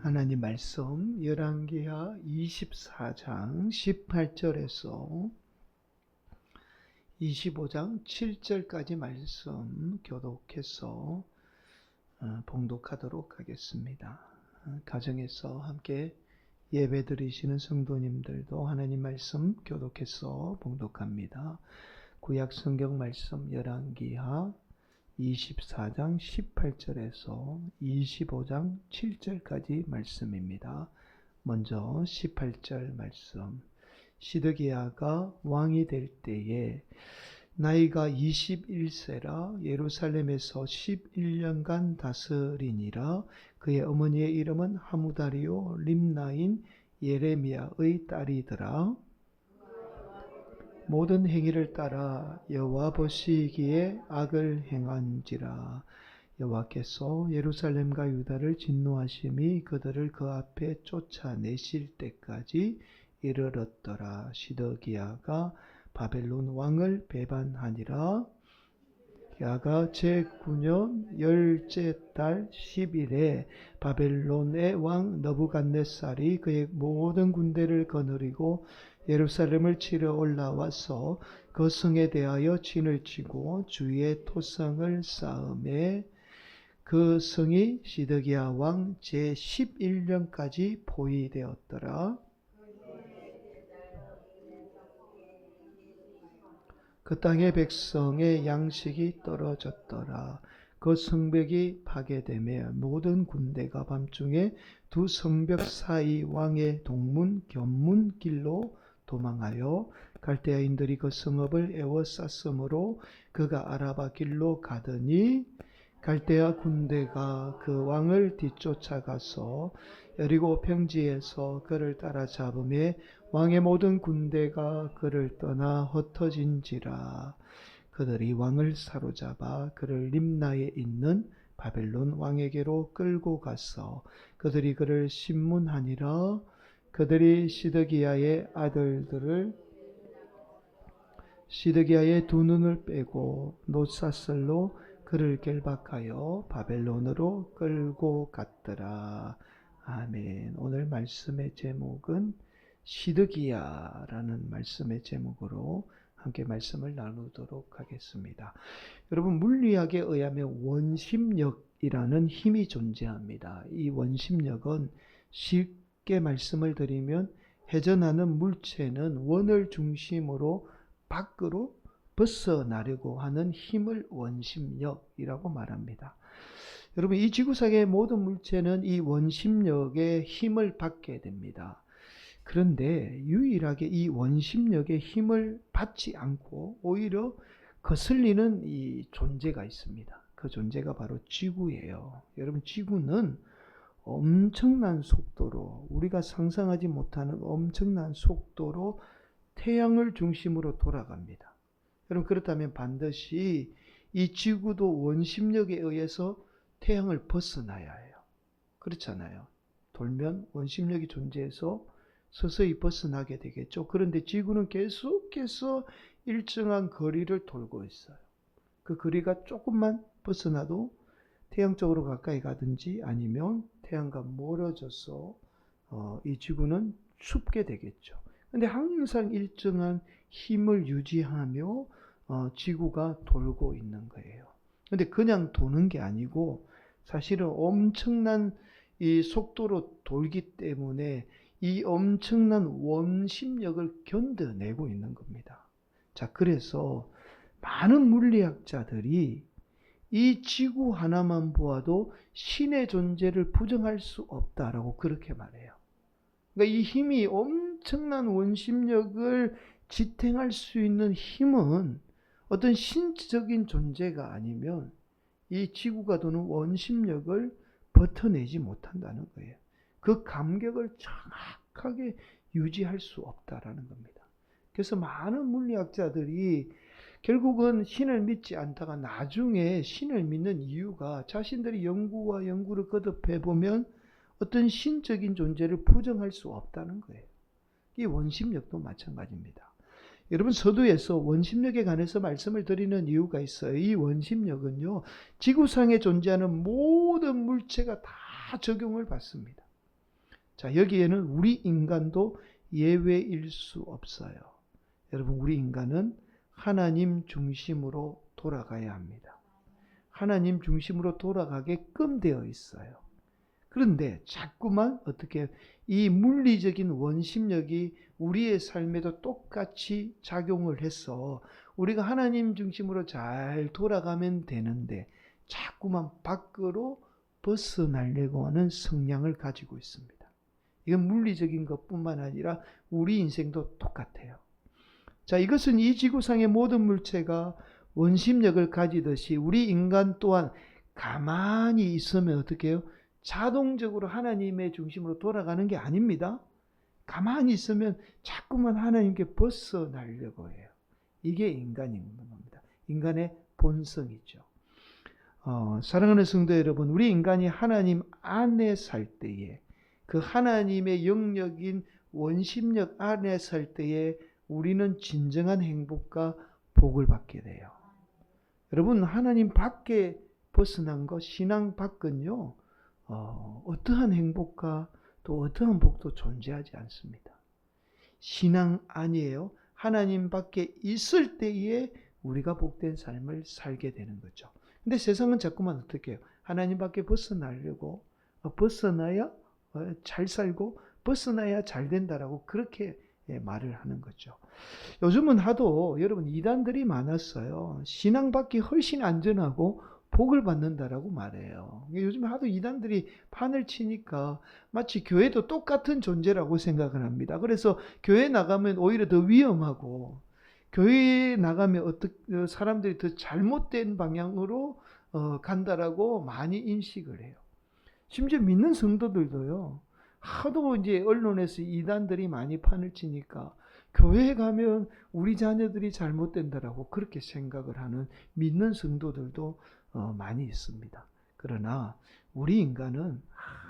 하나님 말씀 열왕기하 24장 18절에서 25장 7절까지 말씀 교독해서 봉독하도록 하겠습니다. 가정에서 함께 예배 드리시는 성도님들도 하나님 말씀 교독해서 봉독합니다. 구약 성경 말씀 열왕기하 24장 18절에서 25장 7절까지 말씀입니다. 먼저 18절 말씀. 시드기야가 왕이 될 때에 나이가 21세라 예루살렘에서 11년간 다스리니라. 그의 어머니의 이름은 하무다리요 림나인 예레미야의 딸이더라. 모든 행위를 따라 여호와 보시기에 악을 행한지라. 여호와께서 예루살렘과 유다를 진노하심이 그들을 그 앞에 쫓아내실 때까지 이르렀더라. 시드기야가 바벨론 왕을 배반하니라. 야가 제9년 열째 달 10일에 바벨론의 왕 느부갓네살이 그의 모든 군대를 거느리고 예루살렘을 치러 올라와서 그 성에 대하여 진을 치고 주위에 토성을 쌓음에 그 성이 시드기야 왕 제11년까지 포위되었더라. 그 땅의 백성의 양식이 떨어졌더라. 그 성벽이 파괴되며 모든 군대가 밤중에 두 성벽 사이 왕의 동문 견문 길로 도망하여 갈대아인들이 그 성읍을 에워쌌으므로 그가 아라바 길로 가더니 갈대아 군대가 그 왕을 뒤쫓아가서 여리고 평지에서 그를 따라잡음에 왕의 모든 군대가 그를 떠나 흩어진지라. 그들이 왕을 사로잡아 그를 림나에 있는 바벨론 왕에게로 끌고 가서 그들이 그를 신문하니라. 그들이 시드기야의 두 눈을 빼고 놋사슬로 그를 결박하여 바벨론으로 끌고 갔더라. 아멘. 오늘 말씀의 제목은 시드기야라는 말씀의 제목으로 함께 말씀을 나누도록 하겠습니다. 여러분, 물리학에 의하면 원심력이라는 힘이 존재합니다. 이 원심력은 쉽게 말씀을 드리면 회전하는 물체는 원을 중심으로 밖으로 벗어나려고 하는 힘을 원심력이라고 말합니다. 여러분, 이 지구상의 모든 물체는 이 원심력의 힘을 받게 됩니다. 그런데 유일하게 이 원심력의 힘을 받지 않고 오히려 거슬리는 이 존재가 있습니다. 그 존재가 바로 지구예요. 여러분, 지구는 엄청난 속도로, 우리가 상상하지 못하는 엄청난 속도로 태양을 중심으로 돌아갑니다. 여러분, 그렇다면 반드시 이 지구도 원심력에 의해서 태양을 벗어나야 해요. 그렇잖아요. 돌면 원심력이 존재해서 서서히 벗어나게 되겠죠. 그런데 지구는 계속해서 일정한 거리를 돌고 있어요. 그 거리가 조금만 벗어나도 태양 쪽으로 가까이 가든지 아니면 태양과 멀어져서 이 지구는 춥게 되겠죠. 근데 항상 일정한 힘을 유지하며 지구가 돌고 있는 거예요. 근데 그냥 도는 게 아니고 사실은 엄청난 이 속도로 돌기 때문에 이 엄청난 원심력을 견뎌내고 있는 겁니다. 자, 그래서 많은 물리학자들이 이 지구 하나만 보아도 신의 존재를 부정할 수 없다라고 그렇게 말해요. 그러니까 이 힘이 엄청난 원심력을 지탱할 수 있는 힘은 어떤 신적인 존재가 아니면 이 지구가 도는 원심력을 버텨내지 못한다는 거예요. 그 감격을 정확하게 유지할 수 없다라는 겁니다. 그래서 많은 물리학자들이 결국은 신을 믿지 않다가 나중에 신을 믿는 이유가 자신들이 연구와 연구를 거듭해 보면 어떤 신적인 존재를 부정할 수 없다는 거예요. 이 원심력도 마찬가지입니다. 여러분, 서두에서 원심력에 관해서 말씀을 드리는 이유가 있어요. 이 원심력은요, 지구상에 존재하는 모든 물체가 다 적용을 받습니다. 자, 여기에는 우리 인간도 예외일 수 없어요. 여러분, 우리 인간은 하나님 중심으로 돌아가야 합니다. 하나님 중심으로 돌아가게끔 되어 있어요. 그런데 자꾸만 어떻게 이 물리적인 원심력이 우리의 삶에도 똑같이 작용을 해서 우리가 하나님 중심으로 잘 돌아가면 되는데 자꾸만 밖으로 벗어나려고 하는 성향을 가지고 있습니다. 이건 물리적인 것뿐만 아니라 우리 인생도 똑같아요. 자, 이것은 이 지구상의 모든 물체가 원심력을 가지듯이 우리 인간 또한 가만히 있으면 어떻게 해요? 자동적으로 하나님의 중심으로 돌아가는 게 아닙니다. 가만히 있으면 자꾸만 하나님께 벗어나려고 해요. 이게 인간인 겁니다. 인간의 본성이죠. 사랑하는 성도 여러분, 우리 인간이 하나님 안에 살 때에 그 하나님의 영역인 원심력 안에 살 때에 우리는 진정한 행복과 복을 받게 돼요. 여러분, 하나님 밖에 벗어난 것, 신앙 밖은요, 어떠한 행복과 또 어떠한 복도 존재하지 않습니다. 신앙 안이에요. 하나님 밖에 있을 때에 우리가 복된 삶을 살게 되는 거죠. 근데 세상은 자꾸만 어떻게 해요? 하나님 밖에 벗어나려고, 벗어나야 잘 살고 벗어나야 잘 된다라고 그렇게 말을 하는 거죠. 요즘은 하도 여러분 이단들이 많았어요. 신앙 밖이 훨씬 안전하고 복을 받는다라고 말해요. 요즘 하도 이단들이 판을 치니까 마치 교회도 똑같은 존재라고 생각을 합니다. 그래서 교회 나가면 오히려 더 위험하고 교회에 나가면 사람들이 더 잘못된 방향으로 간다라고 많이 인식을 해요. 심지어 믿는 성도들도요. 하도 이제 언론에서 이단들이 많이 판을 치니까 교회에 가면 우리 자녀들이 잘못된다라고 그렇게 생각을 하는 믿는 성도들도 많이 있습니다. 그러나 우리 인간은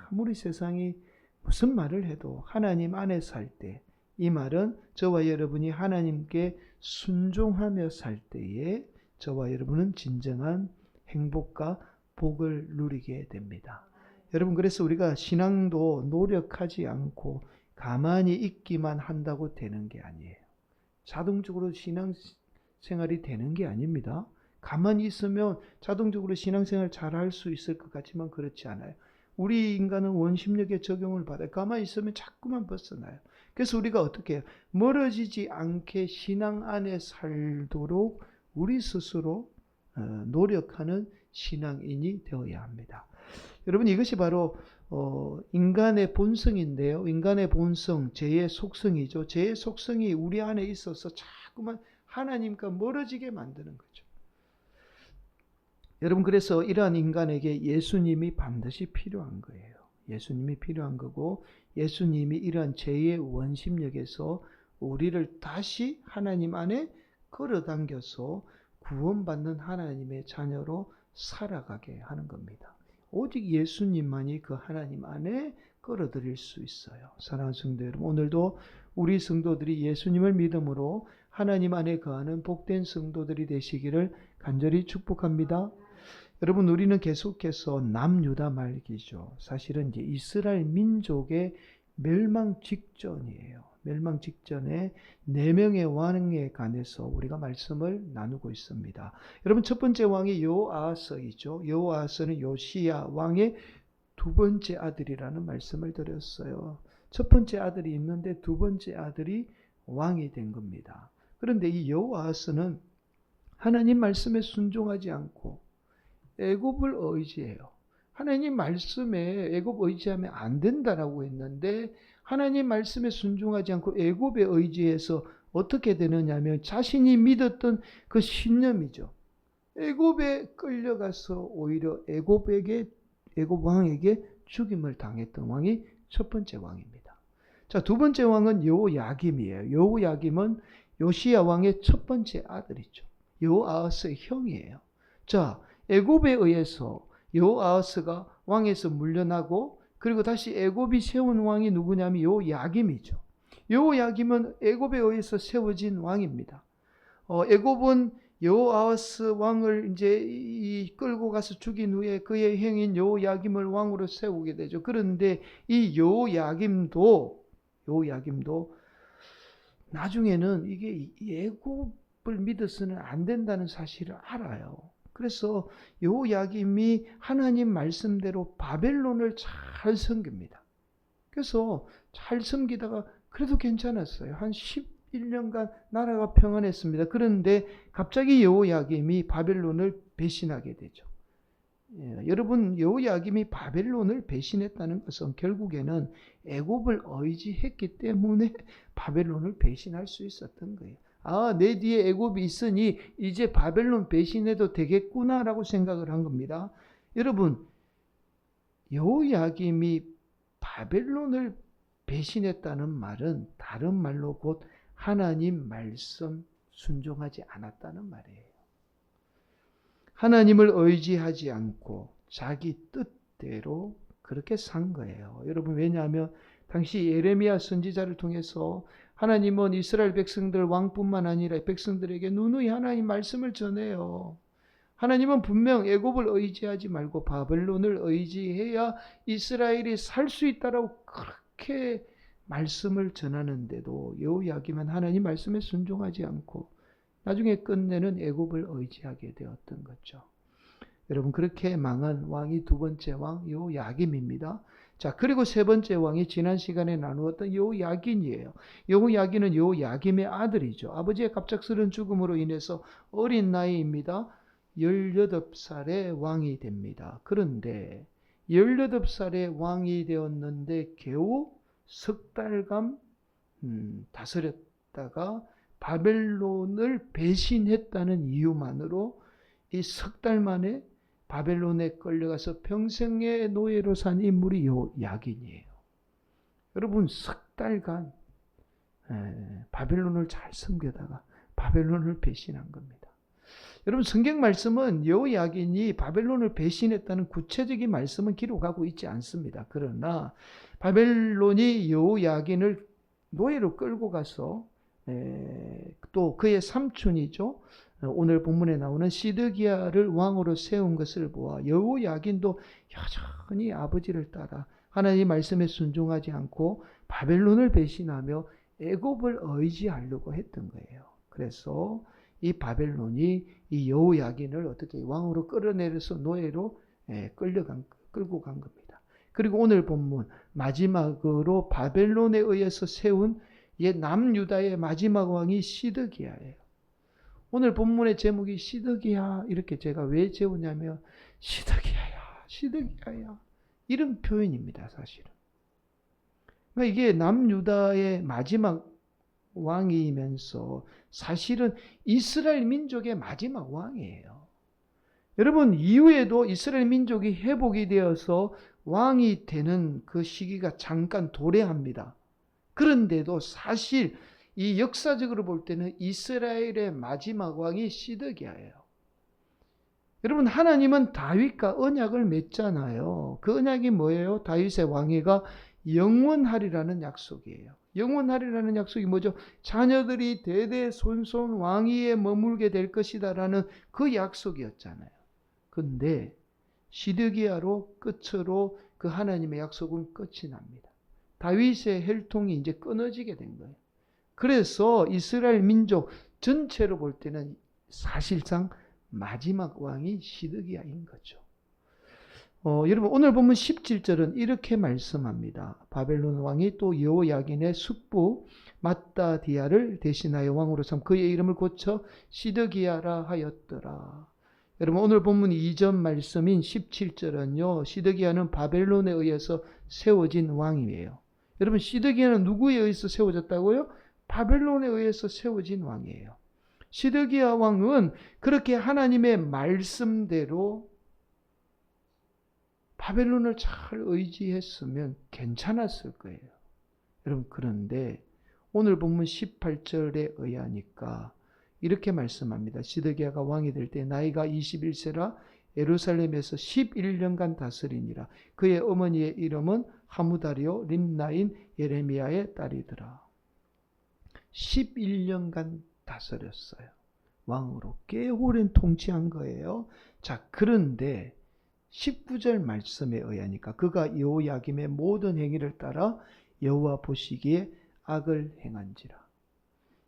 아무리 세상이 무슨 말을 해도 하나님 안에 살 때, 이 말은 저와 여러분이 하나님께 순종하며 살 때에 저와 여러분은 진정한 행복과 복을 누리게 됩니다. 여러분, 그래서 우리가 신앙도 노력하지 않고 가만히 있기만 한다고 되는 게 아니에요. 자동적으로 신앙생활이 되는 게 아닙니다. 가만히 있으면 자동적으로 신앙생활 잘 할 수 있을 것 같지만 그렇지 않아요. 우리 인간은 원심력에 적용을 받아요. 가만히 있으면 자꾸만 벗어나요. 그래서 우리가 어떻게 해요? 멀어지지 않게 신앙 안에 살도록 우리 스스로 노력하는 신앙인이 되어야 합니다. 여러분, 이것이 바로 인간의 본성인데요. 인간의 본성, 죄의 속성이죠. 죄의 속성이 우리 안에 있어서 자꾸만 하나님과 멀어지게 만드는 거죠. 여러분, 그래서 이러한 인간에게 예수님이 반드시 필요한 거예요. 예수님이 필요한 거고, 예수님이 이러한 죄의 원심력에서 우리를 다시 하나님 안에 끌어당겨서 구원받는 하나님의 자녀로 살아가게 하는 겁니다. 오직 예수님만이 그 하나님 안에 끌어들일 수 있어요. 사랑하는 성도 여러분, 오늘도 우리 성도들이 예수님을 믿음으로 하나님 안에 거하는 복된 성도들이 되시기를 간절히 축복합니다. 여러분, 우리는 계속해서 남유다 말기죠. 사실은 이제 이스라엘 민족의 멸망 직전이에요. 멸망 직전에 4명의 왕에 관해서 우리가 말씀을 나누고 있습니다. 여러분, 첫 번째 왕이 여호아하스이죠. 여호아하스는 요시야 왕의 두 번째 아들이라는 말씀을 드렸어요. 첫 번째 아들이 있는데 두 번째 아들이 왕이 된 겁니다. 그런데 이 여호아하스는 하나님 말씀에 순종하지 않고 애굽을 의지해요. 하나님 말씀에 애굽 의지하면 안 된다라고 했는데 하나님 말씀에 순종하지 않고 애굽에 의지해서 어떻게 되느냐면 자신이 믿었던 그 신념이죠. 애굽에 끌려가서 오히려 애굽 왕에게 죽임을 당했던 왕이 첫 번째 왕입니다. 자, 두 번째 왕은 여호야김이에요. 여호야김은 요시야 왕의 첫 번째 아들이죠. 여호아하스의 형이에요. 자, 애굽에 의해서 여호아하스가 왕에서 물러나고 그리고 다시 애굽이 세운 왕이 누구냐면 여호야김이죠. 여호야김은 애굽에 의해서 세워진 왕입니다. 애굽은 여호아하스 왕을 이제 끌고 가서 죽인 후에 그의 형인 여호야김을 왕으로 세우게 되죠. 그런데 이 여호야김도 나중에는 이게 애굽을 믿어서는 안 된다는 사실을 알아요. 그래서 여호야김이 하나님 말씀대로 바벨론을 잘 섬깁니다. 그래서 잘 섬기다가 그래도 괜찮았어요. 한 11년간 나라가 평안했습니다. 그런데 갑자기 여호야김이 바벨론을 배신하게 되죠. 여러분, 여호야김이 바벨론을 배신했다는 것은 결국에는 애굽을 의지했기 때문에 바벨론을 배신할 수 있었던 거예요. 아, 내 뒤에 애굽이 있으니 이제 바벨론 배신해도 되겠구나라고 생각을 한 겁니다. 여러분, 여호야김이 바벨론을 배신했다는 말은 다른 말로 곧 하나님 말씀 순종하지 않았다는 말이에요. 하나님을 의지하지 않고 자기 뜻대로 그렇게 산 거예요. 여러분, 왜냐하면 당시 예레미야 선지자를 통해서 하나님은 이스라엘 백성들 왕뿐만 아니라 백성들에게 누누이 하나님 말씀을 전해요. 하나님은 분명 애굽을 의지하지 말고 바벨론을 의지해야 이스라엘이 살 수 있다라고 그렇게 말씀을 전하는데도 여호야김은 하나님 말씀에 순종하지 않고 나중에 끝내는 애굽을 의지하게 되었던 거죠. 여러분, 그렇게 망한 왕이 두 번째 왕 여호야김입니다. 자, 그리고 세 번째 왕이 지난 시간에 나누었던 여호야긴이에요. 여호야긴은 여호야김의 아들이죠. 아버지의 갑작스러운 죽음으로 인해서 어린 나이입니다. 18살의 왕이 됩니다. 그런데 18살의 왕이 되었는데 겨우 석 달간 다스렸다가 바벨론을 배신했다는 이유만으로 이 석 달 만에 바벨론에 끌려가서 평생의 노예로 산 인물이 여호야긴이에요. 여러분, 석 달간 바벨론을 잘 섬기다가 바벨론을 배신한 겁니다. 여러분, 성경 말씀은 여호야긴이 바벨론을 배신했다는 구체적인 말씀은 기록하고 있지 않습니다. 그러나 바벨론이 여호야긴을 노예로 끌고 가서 또 그의 삼촌이죠. 오늘 본문에 나오는 시드기야를 왕으로 세운 것을 보아 여호야긴도 여전히 아버지를 따라 하나님 말씀에 순종하지 않고 바벨론을 배신하며 애굽을 의지하려고 했던 거예요. 그래서 이 바벨론이 이 여호야긴을 어떻게 왕으로 끌어내려서 노예로 끌고 간 겁니다. 그리고 오늘 본문 마지막으로 바벨론에 의해서 세운 옛 남유다의 마지막 왕이 시드기야예요. 오늘 본문의 제목이 시드기야, 이렇게 제가 왜 재우냐면 시드기야야 이런 표현입니다. 사실은 그러니까 이게 남유다의 마지막 왕이면서 사실은 이스라엘 민족의 마지막 왕이에요. 여러분, 이후에도 이스라엘 민족이 회복이 되어서 왕이 되는 그 시기가 잠깐 도래합니다. 그런데도 사실 이 역사적으로 볼 때는 이스라엘의 마지막 왕이 시드기야예요. 여러분, 하나님은 다윗과 언약을 맺잖아요. 그 언약이 뭐예요? 다윗의 왕위가 영원하리라는 약속이에요. 영원하리라는 약속이 뭐죠? 자녀들이 대대손손 왕위에 머물게 될 것이다라는 그 약속이었잖아요. 근데 시드기야로 끝으로 그 하나님의 약속은 끝이 납니다. 다윗의 혈통이 이제 끊어지게 된 거예요. 그래서 이스라엘 민족 전체로 볼 때는 사실상 마지막 왕이 시드기야인 거죠. 여러분, 오늘 보면 17절은 이렇게 말씀합니다. 바벨론 왕이 또 여호야긴의 숙부 마따디아를 대신하여 왕으로 삼 그의 이름을 고쳐 시드기야라 하였더라. 여러분, 오늘 본문 2절 말씀인 17절은요. 시드기야는 바벨론에 의해서 세워진 왕이에요. 여러분, 시드기야는 누구에 의해서 세워졌다고요? 바벨론에 의해서 세워진 왕이에요. 시드기야 왕은 그렇게 하나님의 말씀대로 바벨론을 잘 의지했으면 괜찮았을 거예요. 여러분, 그런데 오늘 본문 18절에 의하니까 이렇게 말씀합니다. 시드기야가 왕이 될 때 나이가 21세라 예루살렘에서 11년간 다스리니라. 그의 어머니의 이름은 하무다리오 림나인 예레미야의 딸이더라. 11년간 다스렸어요. 왕으로 꽤 오랜 통치한 거예요. 자, 그런데 19절 말씀에 의하니까 그가 여호야김의 모든 행위를 따라 여호와 보시기에 악을 행한지라.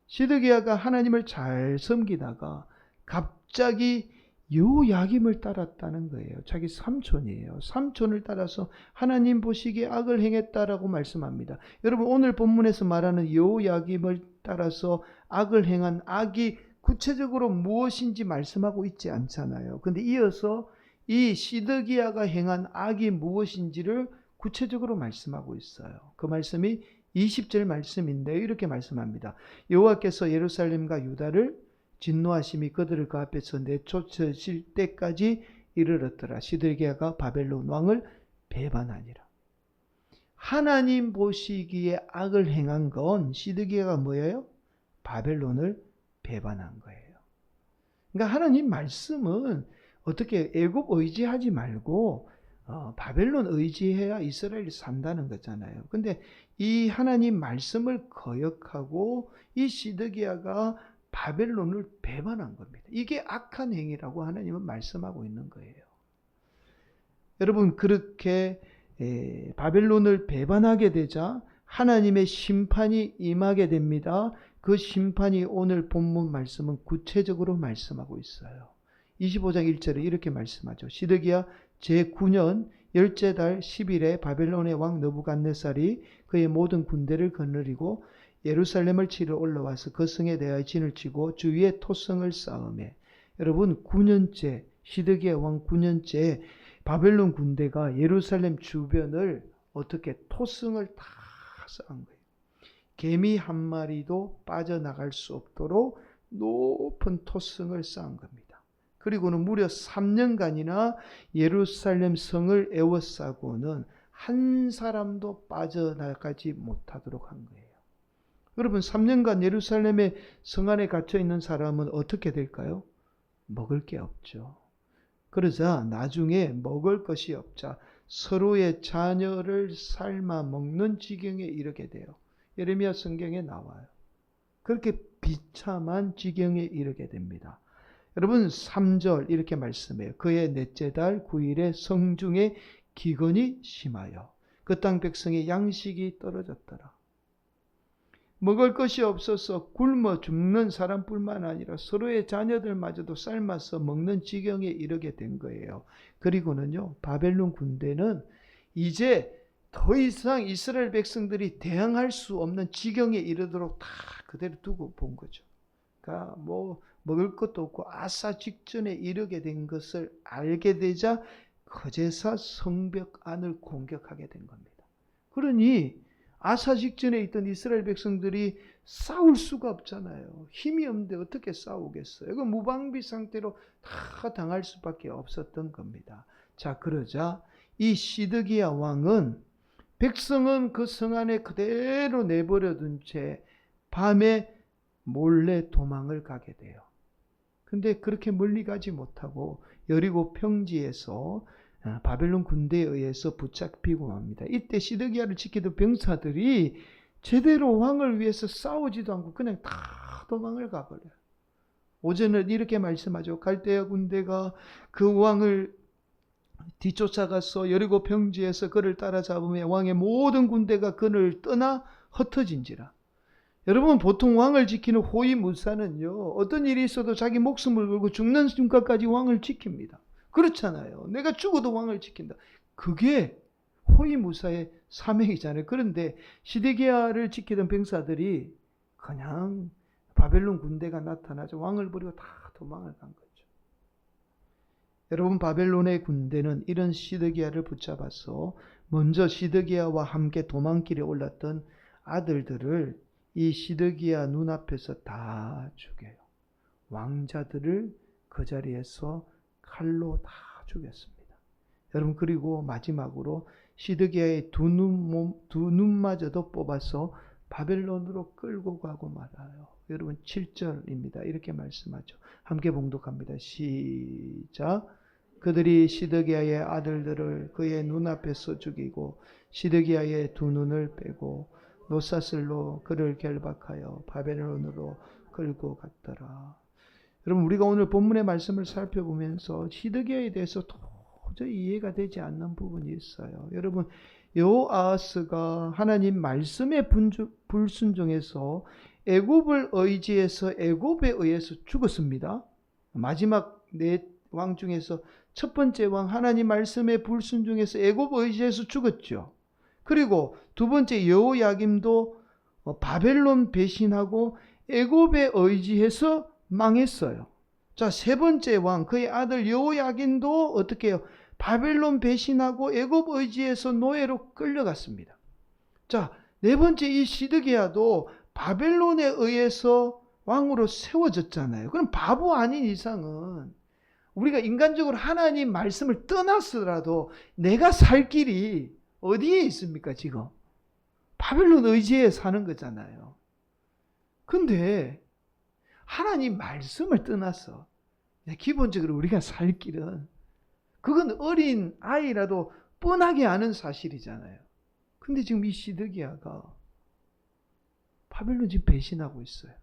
시드기야가 하나님을 잘 섬기다가 갑자기 여호야김을 따랐다는 거예요. 자기 삼촌이에요. 삼촌을 따라서 하나님 보시기에 악을 행했다라고 말씀합니다. 여러분, 오늘 본문에서 말하는 여호야김을 따라서 악을 행한 악이 구체적으로 무엇인지 말씀하고 있지 않잖아요. 근데 이어서 이 시드기야가 행한 악이 무엇인지를 구체적으로 말씀하고 있어요. 그 말씀이 20절 말씀인데 이렇게 말씀합니다. 여호와께서 예루살렘과 유다를 진노하심이 그들을 그 앞에서 내쫓으실 때까지 이르렀더라. 시드기야가 바벨론 왕을 배반하니라. 하나님 보시기에 악을 행한 건 시드기야가 뭐예요? 바벨론을 배반한 거예요. 그러니까 하나님 말씀은 어떻게 애굽 의지하지 말고 바벨론 의지해야 이스라엘이 산다는 거잖아요. 근데 이 하나님 말씀을 거역하고 이 시드기야가 바벨론을 배반한 겁니다. 이게 악한 행위라고 하나님은 말씀하고 있는 거예요. 여러분, 그렇게 바벨론을 배반하게 되자 하나님의 심판이 임하게 됩니다. 그 심판이 오늘 본문 말씀은 구체적으로 말씀하고 있어요. 25장 1절에 이렇게 말씀하죠. 시드기야 제9년 열째 달 10일에 바벨론의 왕 느부갓네살이 그의 모든 군대를 거느리고 예루살렘을 치러 올라와서 그 성에 대하여 진을 치고 주위에 토성을 쌓으매. 여러분, 9년째 시드기야 왕 9년째 바벨론 군대가 예루살렘 주변을 어떻게 토성을 다 쌓은 거예요. 개미 한 마리도 빠져나갈 수 없도록 높은 토성을 쌓은 겁니다. 그리고는 무려 3년간이나 예루살렘 성을 에워싸고는 한 사람도 빠져나가지 못하도록 한 거예요. 여러분, 3년간 예루살렘의 성 안에 갇혀 있는 사람은 어떻게 될까요? 먹을 게 없죠. 그러자 나중에 먹을 것이 없자 서로의 자녀를 삶아 먹는 지경에 이르게 돼요. 예레미야 성경에 나와요. 그렇게 비참한 지경에 이르게 됩니다. 여러분, 3절 이렇게 말씀해요. 그의 넷째 달 9일에 성중에 기근이 심하여 그 땅 백성의 양식이 떨어졌더라. 먹을 것이 없어서 굶어 죽는 사람뿐만 아니라 서로의 자녀들마저도 삶아서 먹는 지경에 이르게 된 거예요. 그리고는요, 바벨론 군대는 이제 더 이상 이스라엘 백성들이 대항할 수 없는 지경에 이르도록 다 그대로 두고 본 거죠. 그러니까 먹을 것도 없고 아사 직전에 이르게 된 것을 알게 되자 거제사 성벽 안을 공격하게 된 겁니다. 그러니 아사 직전에 있던 이스라엘 백성들이 싸울 수가 없잖아요. 힘이 없는데 어떻게 싸우겠어요? 이거 무방비 상태로 다 당할 수밖에 없었던 겁니다. 자, 그러자 이 시드기야 왕은 백성은 그 성 안에 그대로 내버려둔 채 밤에 몰래 도망을 가게 돼요. 근데 그렇게 멀리 가지 못하고 여리고 평지에서 바벨론 군대에 의해서 붙잡히고 맙니다. 이때 시드기야를 지키던 병사들이 제대로 왕을 위해서 싸우지도 않고 그냥 다 도망을 가버려요. 오전에 이렇게 말씀하죠. 갈대아 군대가 그 왕을 뒤쫓아가서 여리고 평지에서 그를 따라잡으며 왕의 모든 군대가 그를 떠나 흩어진지라. 여러분, 보통 왕을 지키는 호위무사는요, 어떤 일이 있어도 자기 목숨을 걸고 죽는 순간까지 왕을 지킵니다. 그렇잖아요. 내가 죽어도 왕을 지킨다. 그게 호위무사의 사명이잖아요. 그런데 시드기야를 지키던 병사들이 그냥 바벨론 군대가 나타나자 왕을 버리고 다 도망을 간 거죠. 여러분, 바벨론의 군대는 이런 시드기야를 붙잡아서 먼저 시드기야와 함께 도망길에 올랐던 아들들을 이 시드기야 눈앞에서 다 죽여요. 왕자들을 그 자리에서 칼로 다 죽였습니다. 여러분, 그리고 마지막으로 시드기야의 두 눈마저도 뽑아서 바벨론으로 끌고 가고 말아요. 여러분, 7절입니다. 이렇게 말씀하죠. 함께 봉독합니다. 시작. 그들이 시드기야의 아들들을 그의 눈앞에서 죽이고 시드기야의 두 눈을 빼고 노사슬로 그를 결박하여 바벨론으로 끌고 갔더라. 여러분 우리가 오늘 본문의 말씀을 살펴보면서 시드기야에 대해서 도저히 이해가 되지 않는 부분이 있어요. 여러분 여호아하스가 하나님 말씀에 불순종해서 애굽을 의지해서 애굽에 의해서 죽었습니다. 마지막 네 왕 중에서 첫 번째 왕 하나님 말씀에 불순종해서 애굽 의지해서 죽었죠. 그리고 두 번째 여호야김도 바벨론 배신하고 애굽에 의지해서 망했어요. 자, 세 번째 왕 그의 아들 여호야긴도 어떻게 해요? 바벨론 배신하고 애굽 의지해서 노예로 끌려갔습니다. 자, 네 번째 이 시드기야도 바벨론에 의해서 왕으로 세워졌잖아요. 그럼 바보 아닌 이상은 우리가 인간적으로 하나님 말씀을 떠났더라도 내가 살 길이 어디에 있습니까 지금? 바벨론 의지에 사는 거잖아요. 근데 하나님 말씀을 떠나서 기본적으로 우리가 살 길은 그건 어린 아이라도 뻔하게 아는 사실이잖아요. 근데 지금 이 시드기야가 바벨론 지금 배신하고 있어요.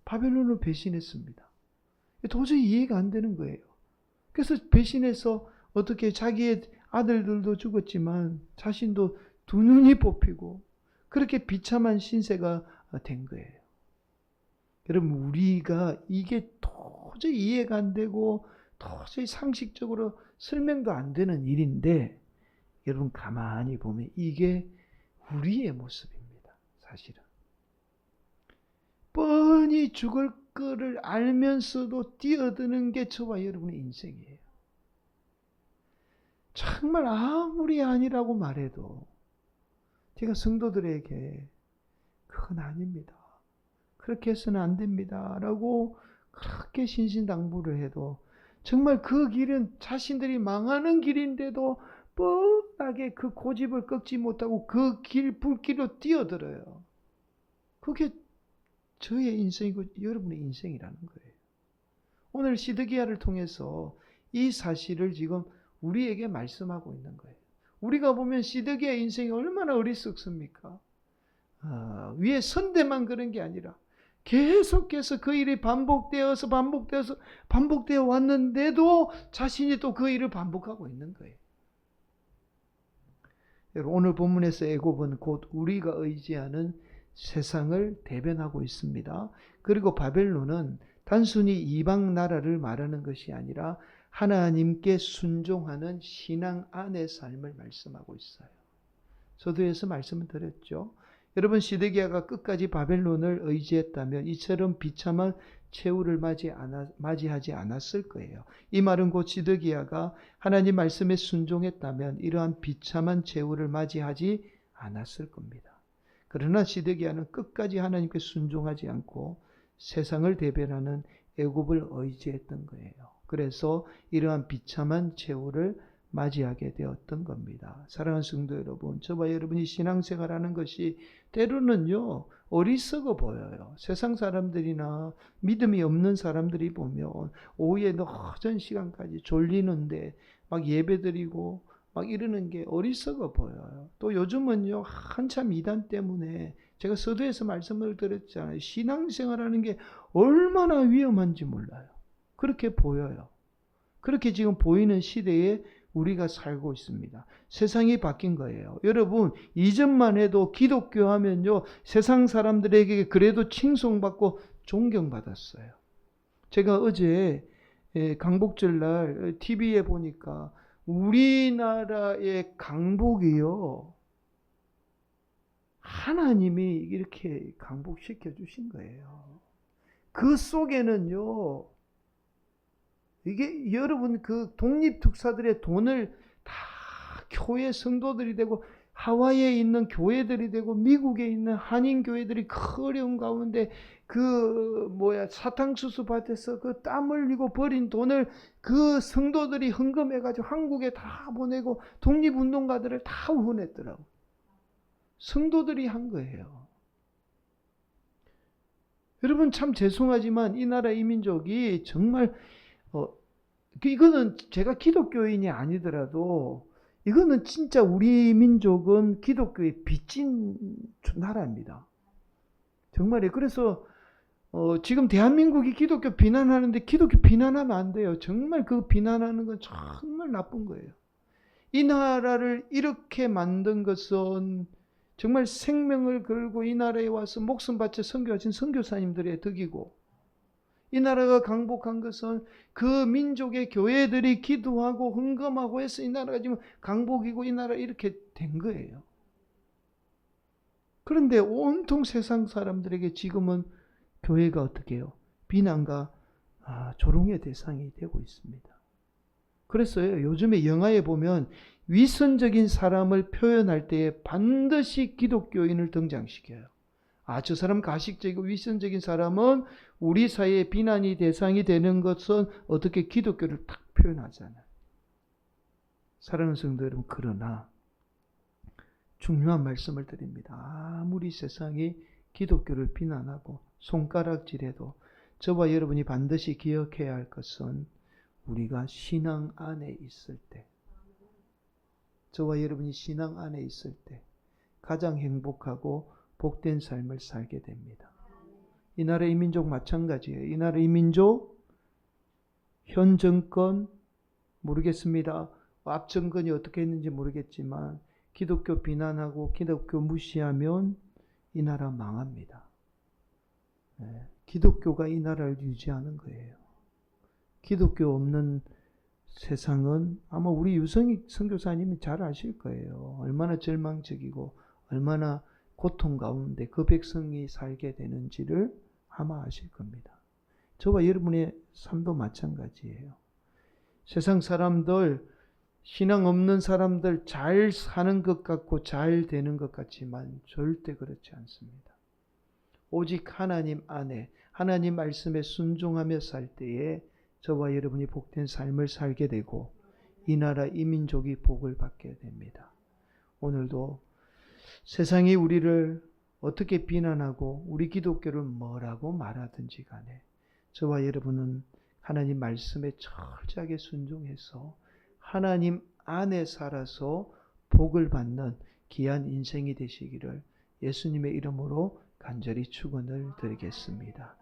바벨론을 배신했습니다. 도저히 이해가 안 되는 거예요. 그래서 배신해서 어떻게 자기의 아들들도 죽었지만 자신도 두 눈이 뽑히고 그렇게 비참한 신세가 된 거예요. 여러분 우리가 이게 도저히 이해가 안 되고 도저히 상식적으로 설명도 안 되는 일인데 여러분 가만히 보면 이게 우리의 모습입니다. 사실은. 뻔히 죽을 거를 알면서도 뛰어드는 게 저와 여러분의 인생이에요. 정말 아무리 아니라고 말해도 제가 성도들에게 그건 아닙니다. 그렇게 해서는 안 됩니다. 라고 그렇게 신신당부를 해도 정말 그 길은 자신들이 망하는 길인데도 뻔하게 그 고집을 꺾지 못하고 그 불길로 뛰어들어요. 그게 저의 인생이고 여러분의 인생이라는 거예요. 오늘 시드기야를 통해서 이 사실을 지금 우리에게 말씀하고 있는 거예요. 우리가 보면 시드기야 인생이 얼마나 어리석습니까? 위에 선대만 그런 게 아니라 계속해서 그 일이 반복되어 왔는데도 자신이 또 그 일을 반복하고 있는 거예요. 오늘 본문에서 애굽은 곧 우리가 의지하는 세상을 대변하고 있습니다. 그리고 바벨론은 단순히 이방 나라를 말하는 것이 아니라 하나님께 순종하는 신앙 안의 삶을 말씀하고 있어요. 서두에서 말씀을 드렸죠. 여러분 시드기야가 끝까지 바벨론을 의지했다면 이처럼 비참한 최후를 맞이하지 않았을 거예요. 이 말은 곧 시드기야가 하나님 말씀에 순종했다면 이러한 비참한 최후를 맞이하지 않았을 겁니다. 그러나 시드기야는 끝까지 하나님께 순종하지 않고 세상을 대변하는 애굽을 의지했던 거예요. 그래서 이러한 비참한 최후를 맞이하게 되었던 겁니다. 사랑하는 성도 여러분, 저와 여러분이 신앙생활하는 것이 때로는요 어리석어 보여요. 세상 사람들이나 믿음이 없는 사람들이 보면 오후에 늦은 시간까지 졸리는데 막 예배드리고 막 이러는 게 어리석어 보여요. 또 요즘은요 한참 이단 때문에 제가 서두에서 말씀을 드렸잖아요. 신앙생활하는 게 얼마나 위험한지 몰라요. 그렇게 보여요. 그렇게 지금 보이는 시대에 우리가 살고 있습니다. 세상이 바뀐 거예요. 여러분 이전만 해도 기독교 하면요 세상 사람들에게 그래도 칭송받고 존경받았어요. 제가 어제 강복절날 TV에 보니까 우리나라의 강복이요 하나님이 이렇게 강복시켜 주신 거예요. 그 속에는요 이게 여러분 그 독립특사들의 돈을 다 교회 성도들이 되고 하와이에 있는 교회들이 되고 미국에 있는 한인 교회들이 그 어려운 가운데 사탕수수 밭에서 그 땀 흘리고 버린 돈을 그 성도들이 헌금해가지고 한국에 다 보내고 독립운동가들을 다 후원했더라고. 성도들이 한 거예요. 여러분 참 죄송하지만 이 나라 이민족이 정말 이거는 제가 기독교인이 아니더라도 이거는 진짜 우리 민족은 기독교의 빚진 나라입니다. 정말이에요. 그래서 지금 대한민국이 기독교 비난하는데 기독교 비난하면 안 돼요. 정말 그 비난하는 건 정말 나쁜 거예요. 이 나라를 이렇게 만든 것은 정말 생명을 걸고 이 나라에 와서 목숨 바쳐 선교하신 선교사님들의 덕이고, 이 나라가 강복한 것은 그 민족의 교회들이 기도하고 헌금하고 해서 이 나라가 지금 강복이고 이 나라 이렇게 된 거예요. 그런데 온통 세상 사람들에게 지금은 교회가 어떻게 해요? 비난과 조롱의 대상이 되고 있습니다. 그래서요, 요즘에 영화에 보면 위선적인 사람을 표현할 때에 반드시 기독교인을 등장시켜요. 저 사람 가식적이고 위선적인 사람은 우리 사회의 비난이 대상이 되는 것은 어떻게 기독교를 딱 표현하잖아요. 사랑하는 성도 여러분, 그러나 중요한 말씀을 드립니다. 아무리 세상이 기독교를 비난하고 손가락질해도 저와 여러분이 반드시 기억해야 할 것은 우리가 신앙 안에 있을 때, 저와 여러분이 신앙 안에 있을 때 가장 행복하고 복된 삶을 살게 됩니다. 이 나라 이민족 마찬가지예요. 이 나라 이민족 현 정권 모르겠습니다. 앞 정권이 어떻게 했는지 모르겠지만 기독교 비난하고 기독교 무시하면 이 나라 망합니다. 기독교가 이 나라를 유지하는 거예요. 기독교 없는 세상은 아마 우리 유성희 선교사님이 잘 아실 거예요. 얼마나 절망적이고 얼마나 고통 가운데 그 백성이 살게 되는지를 아마 아실 겁니다. 저와 여러분의 삶도 마찬가지예요. 세상 사람들, 신앙 없는 사람들 잘 사는 것 같고 잘 되는 것 같지만 절대 그렇지 않습니다. 오직 하나님 안에 하나님 말씀에 순종하며 살 때에 저와 여러분이 복된 삶을 살게 되고 이 나라 이 민족이 복을 받게 됩니다. 오늘도 세상이 우리를 어떻게 비난하고 우리 기독교를 뭐라고 말하든지 간에 저와 여러분은 하나님 말씀에 철저하게 순종해서 하나님 안에 살아서 복을 받는 귀한 인생이 되시기를 예수님의 이름으로 간절히 축원을 드리겠습니다.